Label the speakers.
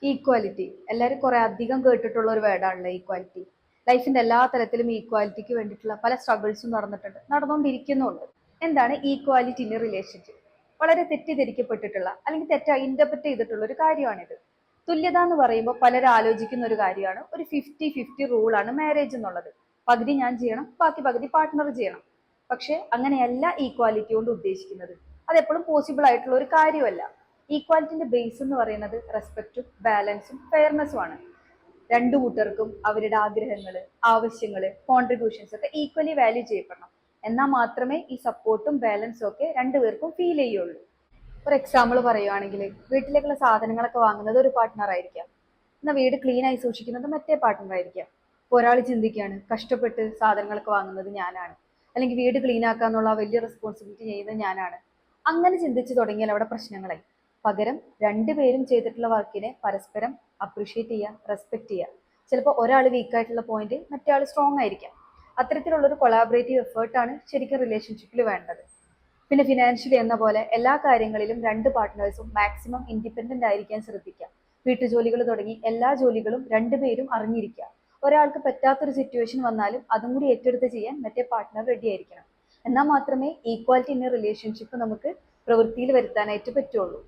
Speaker 1: Equality എല്ലാവരും കുറെ അധികം കേട്ടിട്ടുള്ള ഒരു വേർഡാണല്ലോ ഈക്വാലിറ്റി. ലൈഫിന്റെ എല്ലാ തലത്തിലും ഈക്വാലിറ്റിക്ക് വേണ്ടിയിട്ടുള്ള പല സ്ട്രഗിൾസും നടന്നിട്ടുണ്ട്, നടന്നുകൊണ്ടിരിക്കുന്നുണ്ട്. എന്താണ് ഈക്വാലിറ്റി ഇൻ റിലേഷൻഷിപ്പ്? വളരെ തെറ്റിദ്ധരിക്കപ്പെട്ടിട്ടുള്ള അല്ലെങ്കിൽ തെറ്റായി ഇന്റർപ്രറ്റ് ചെയ്തിട്ടുള്ള ഒരു കാര്യമാണിത്. തുല്യത എന്ന് പറയുമ്പോൾ പലരും ആലോചിക്കുന്ന ഒരു കാര്യമാണ്, ഒരു 50-50 റൂളാണ് മാരേജ് എന്നുള്ളത്. പകുതി ഞാൻ ചെയ്യണം, ബാക്കി പകുതി പാർട്ട്ണർ ചെയ്യണം. പക്ഷെ അങ്ങനെയല്ല ഈക്വാലിറ്റി കൊണ്ട് ഉദ്ദേശിക്കുന്നത്. അതെപ്പോഴും പോസിബിൾ ആയിട്ടുള്ള ഒരു കാര്യമല്ല. ഈക്വാലിറ്റിന്റെ ബേസ് എന്ന് പറയുന്നത് റെസ്പെക്റ്റും ബാലൻസും ഫെയർനെസ്സും ആണ്. രണ്ടു കൂട്ടർക്കും അവരുടെ ആഗ്രഹങ്ങള്, ആവശ്യങ്ങള്, കോൺട്രിബ്യൂഷൻസ് ഒക്കെ ഈക്വലി വാല്യൂ ചെയ്യപ്പെടണം. എന്നാൽ മാത്രമേ ഈ സപ്പോർട്ടും ബാലൻസും ഒക്കെ രണ്ടുപേർക്കും ഫീൽ ചെയ്യുള്ളൂ. ഒരു എക്സാമ്പിൾ പറയുവാണെങ്കിൽ, വീട്ടിലേക്കുള്ള സാധനങ്ങളൊക്കെ വാങ്ങുന്നത് ഒരു പാർട്ട്ണർ ആയിരിക്കാം, എന്നാൽ വീട് ക്ലീൻ ആയി സൂക്ഷിക്കുന്നത് മറ്റേ പാർട്ട്ണർ ആയിരിക്കാം. ഇപ്പോൾ ഒരാൾ ചിന്തിക്കുകയാണ്, കഷ്ടപ്പെട്ട് സാധനങ്ങളൊക്കെ വാങ്ങുന്നത് ഞാനാണ്, അല്ലെങ്കിൽ വീട് ക്ലീൻ ആക്കാന്നുള്ള വലിയ റെസ്പോൺസിബിലിറ്റി ചെയ്യുന്നത് ഞാനാണ്. അങ്ങനെ ചിന്തിച്ചു തുടങ്ങിയാൽ അവിടെ പ്രശ്നങ്ങളായി. പകരം രണ്ടുപേരും ചെയ്തിട്ടുള്ള വർക്കിനെ പരസ്പരം അപ്രീഷിയേറ്റ് ചെയ്യുക, റെസ്പെക്ട് ചെയ്യുക. ചിലപ്പോൾ ഒരാൾ വീക്കായിട്ടുള്ള പോയിന്റ് മറ്റേ ആൾ സ്ട്രോങ് ആയിരിക്കാം. അത്തരത്തിലുള്ള ഒരു കൊളാബറേറ്റീവ് എഫേർട്ടാണ് ശരിക്കും റിലേഷൻഷിപ്പിൽ വേണ്ടത്. പിന്നെ ഫിനാൻഷ്യലി എന്ന പോലെ എല്ലാ കാര്യങ്ങളിലും രണ്ട് പാർട്ട്നേഴ്സും മാക്സിമം ഇൻഡിപെൻഡന്റ് ആയിരിക്കാൻ ശ്രദ്ധിക്കുക. വീട്ടുജോലികൾ തുടങ്ങി എല്ലാ ജോലികളും രണ്ടുപേരും അറിഞ്ഞിരിക്കുക. ഒരാൾക്ക് പറ്റാത്തൊരു സിറ്റുവേഷൻ വന്നാലും അതും കൂടി ഏറ്റെടുത്ത് ചെയ്യാൻ മറ്റേ പാർട്ട്ണർ റെഡി ആയിരിക്കണം. എന്നാൽ മാത്രമേ ഈക്വാലിറ്റി ഇൻ റിലേഷൻഷിപ്പ് നമുക്ക് പ്രവൃത്തിയിൽ വരുത്താനായിട്ട് പറ്റുള്ളൂ.